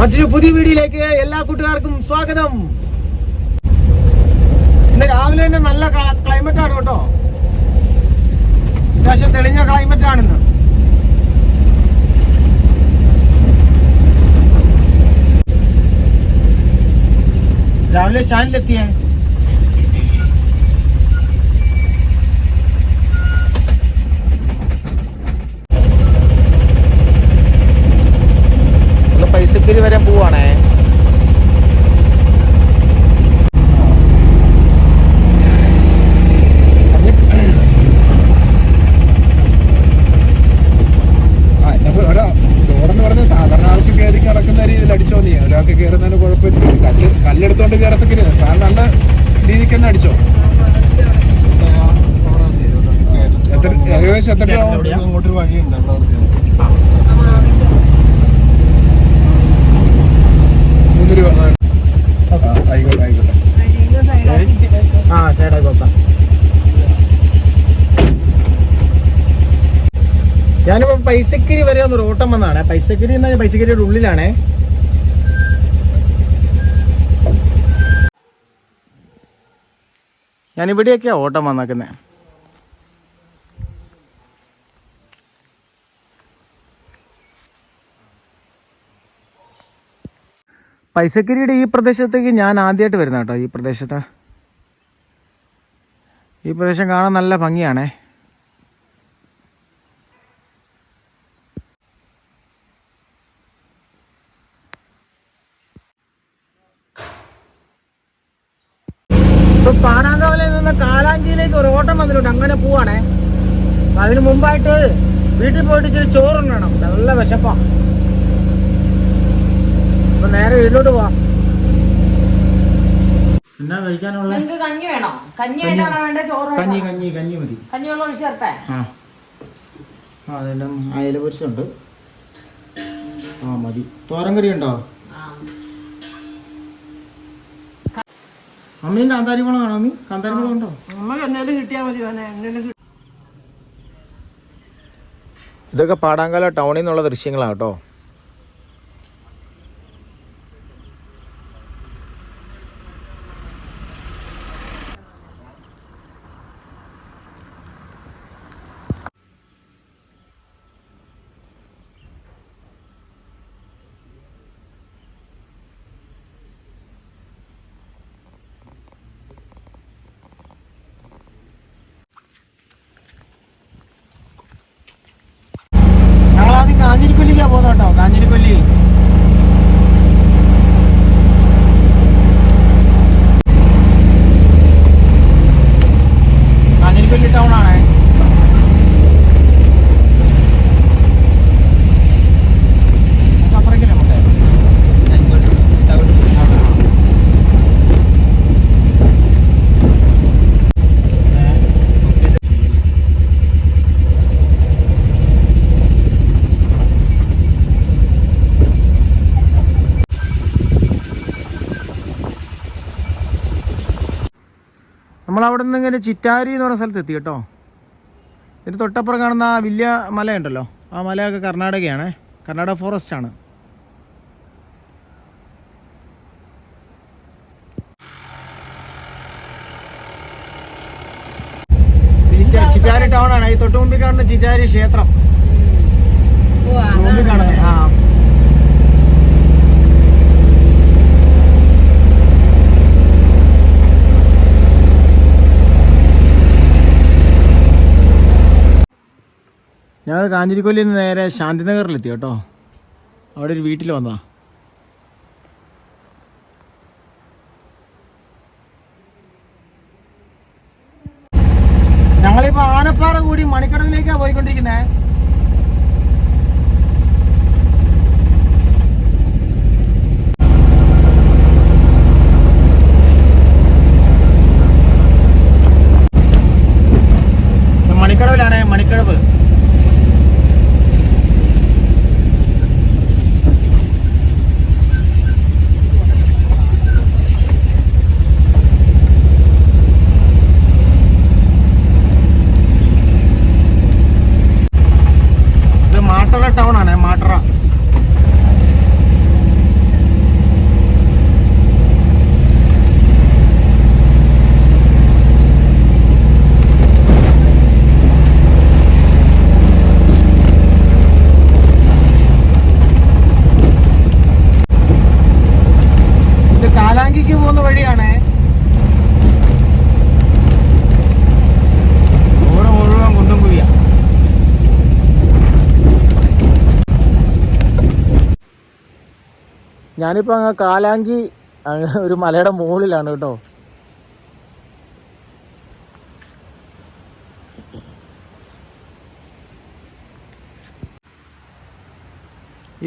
മറ്റൊരു പുതിയ വീഡിയോയിലേക്ക് എല്ലാ കൂട്ടുകാർക്കും സ്വാഗതം. ഇന്ന് രാവിലെ തന്നെ നല്ല ക്ലൈമറ്റ് ആണ് കേട്ടോ. അത്യാവശ്യം തെളിഞ്ഞ ക്ലൈമറ്റ് ആണിന്ന്. രാവിലെ സ്റ്റാൻഡിലെത്തിയേ. പൈസക്കിരി വരാൻ പോവാണേ. റോഡെന്ന് പറഞ്ഞ സാധാരണ ആൾക്ക് കയറി കിടക്കുന്ന രീതിയിൽ അടിച്ചോ. നീ ഒരാൾക്ക് കയറുന്നതിന് കുഴപ്പമില്ല. കല്ലെടുത്തോണ്ട് കയറത്തേക്ക് സാർ നല്ല രീതിക്ക് തന്നെ അടിച്ചോ. ഏകദേശം എത്ര രൂപ? അങ്ങോട്ടൊരു വഴിയുണ്ട്. ഞാനിപ്പോ പൈസക്കിരി വരെ ഒന്ന് ഓട്ടം വന്നാണ്. പൈസക്കിരി എന്ന് പറഞ്ഞാൽ പൈസക്കിരിയുടെ ഉള്ളിലാണേ. ഞാനിവിടെയൊക്കെയാ ഓട്ടം വന്നേക്കുന്നത്. പൈസക്കിരിയുടെ ഈ പ്രദേശത്തേക്ക് ഞാൻ ആദ്യമായിട്ട് വരുന്ന കേട്ടോ. ഈ പ്രദേശം കാണാൻ നല്ല ഭംഗിയാണേ. ഇപ്പൊ പാണാങ്കവലയിൽ നിന്ന് കാലാഞ്ചിയിലേക്ക് ഒരു ഓട്ടം വന്നിട്ടുണ്ട്. അങ്ങനെ പോവാണേ. അതിന് മുമ്പായിട്ട് വീട്ടിൽ പോയിട്ട് ഇച്ചിരി ചോറുണ്ണണം. നല്ല വിശപ്പാ. അപ്പൊ നേരെ വീട്ടിലോട്ട് പോവാം. എന്നാ കഴിക്കാനുള്ള? കഞ്ഞി വേണോ? കഞ്ഞി ആയിട്ടാണോ വേണ്ടത്? ചോറ്? കഞ്ഞി മതി. കഞ്ഞിവെള്ളം ഒഴിച്ച് ചേർത്തേ. അതെല്ലാം അയല പൊരിച്ചുണ്ട്. മതി. തോരൻ കറി ഉണ്ടോ? അമ്മയും കാന്താരിമുളക് ആണോ? അമ്മി കാന്താരിമുളക് ഉണ്ടോ? നമുക്ക് എന്തെങ്കിലും കിട്ടിയാൽ മതി. ഇതൊക്കെ പാടാങ്കല ടൗണിൽ നിന്നുള്ള ദൃശ്യങ്ങളാണ് കേട്ടോ. കാഞ്ഞിരിക്കൊല്ലിക്കാ പോകുന്ന കേട്ടോ. കാഞ്ഞിരിക്കൊല്ലി ടൗൺ ആണേ. അപ്പുറക്കില്ലേ മുട്ടേ? നമ്മളവിടെ നിന്ന് ഇങ്ങനെ ചിറ്റാരി എന്ന് പറഞ്ഞ സ്ഥലത്ത് എത്തി കേട്ടോ. ഇതിന് തൊട്ടപ്പുറം കാണുന്ന ആ വലിയ മലയുണ്ടല്ലോ, ആ മലയൊക്കെ കർണാടകയാണ്. കർണാടക ഫോറസ്റ്റ് ആണ്. ചിറ്റാരി ടൗൺ ആണ്. ഈ തൊട്ട് മുമ്പിൽ കാണുന്ന ചിറ്റാരി ക്ഷേത്രം മുമ്പിൽ കാണുന്നത്. ഞങ്ങൾ കാഞ്ഞിരിക്കൊല്ലിൽ നിന്ന് നേരെ ശാന്തിനഗറിലെത്തി കേട്ടോ. അവിടെ ഒരു വീട്ടിൽ വന്നതാ. ഞങ്ങളിപ്പോൾ ആനപ്പാറ കൂടി മണിക്കടവിലേക്കാണ് പോയിക്കൊണ്ടിരിക്കുന്നത്. മണിക്കടവിലാണേ. മണിക്കടവ് കാലാങ്കിക്ക് പോകുന്ന വഴിയാണേ. റോഡ് മുഴുവൻ കുണ്ടും കുഴിയാ. ഞാനിപ്പോൾ അങ്ങ് കാലാങ്കി ഒരു മലയുടെ മുകളിലാണ് കേട്ടോ.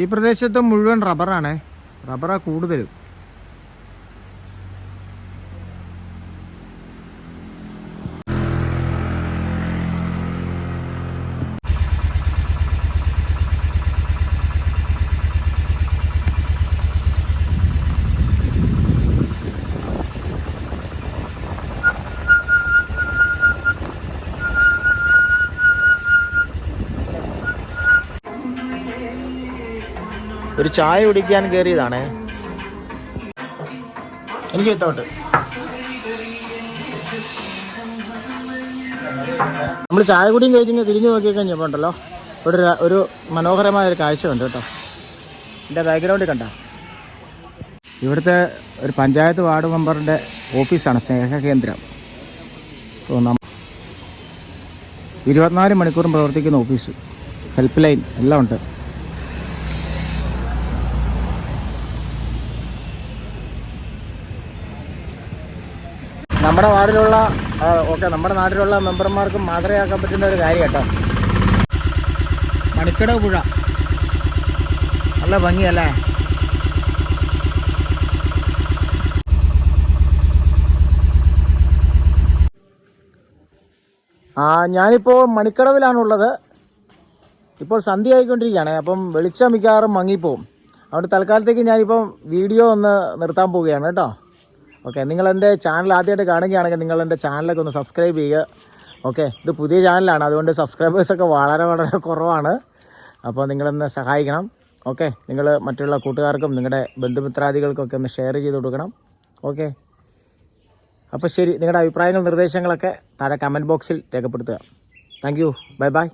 ഈ പ്രദേശത്ത് മുഴുവൻ റബ്ബറാണേ. റബ്ബറാ കൂടുതലും. ഒരു ചായ കുടിക്കാൻ കയറിയതാണേ. എനിക്ക് എത്തോട്ട് നമ്മൾ ചായ കുടിയും കഴിച്ചിങ്ങനെ തിരിഞ്ഞു നോക്കി കഴിഞ്ഞപ്പോൾ ഉണ്ടല്ലോ ഒരു മനോഹരമായ ഒരു കാഴ്ചയുണ്ട് കേട്ടോ. എൻ്റെ ബാക്ക്ഗ്രൗണ്ടിൽ കണ്ട ഇവിടുത്തെ ഒരു പഞ്ചായത്ത് വാർഡ് മെമ്പറിൻ്റെ ഓഫീസാണ്, സ്നേഹകേന്ദ്രം. 24 മണിക്കൂറും പ്രവർത്തിക്കുന്ന ഓഫീസ്, ഹെൽപ്പ് ലൈൻ എല്ലാം ഉണ്ട്. നമ്മുടെ വാർഡിലുള്ള നമ്മുടെ നാട്ടിലുള്ള മെമ്പർമാർക്കും മാതൃകയാക്കാൻ പറ്റുന്ന ഒരു കാര്യം കേട്ടോ. മണിക്കടവ് പുഴ നല്ല ഭംഗിയല്ലേ. ഞാനിപ്പോൾ മണിക്കടവിലാണുള്ളത്. ഇപ്പോൾ സന്ധ്യ ആയിക്കൊണ്ടിരിക്കുകയാണ്. അപ്പം വെളിച്ചം മിക്കവാറും മങ്ങിപ്പോവും. അതുകൊണ്ട് തൽക്കാലത്തേക്ക് ഞാനിപ്പം വീഡിയോ ഒന്ന് നിർത്താൻ പോവുകയാണ് കേട്ടോ. ഓക്കെ, നിങ്ങളെൻ്റെ ചാനൽ ആദ്യമായിട്ട് കാണുകയാണെങ്കിൽ നിങ്ങളെൻ്റെ ചാനലൊക്കെ ഒന്ന് സബ്സ്ക്രൈബ് ചെയ്യുക. ഓക്കെ, ഇത് പുതിയ ചാനലാണ്, അതുകൊണ്ട് സബ്സ്ക്രൈബേഴ്സൊക്കെ വളരെ വളരെ കുറവാണ്. അപ്പോൾ നിങ്ങളൊന്ന് സഹായിക്കണം. ഓക്കെ, നിങ്ങൾ മറ്റുള്ള കൂട്ടുകാർക്കും നിങ്ങളുടെ ബന്ധുമിത്രാദികൾക്കൊക്കെ ഒന്ന് ഷെയർ ചെയ്ത് കൊടുക്കണം. ഓക്കെ, അപ്പോൾ ശരി, നിങ്ങളുടെ അഭിപ്രായങ്ങൾ നിർദ്ദേശങ്ങളൊക്കെ താഴെ കമൻറ്റ് ബോക്സിൽ രേഖപ്പെടുത്തുക. Thank you, bye bye.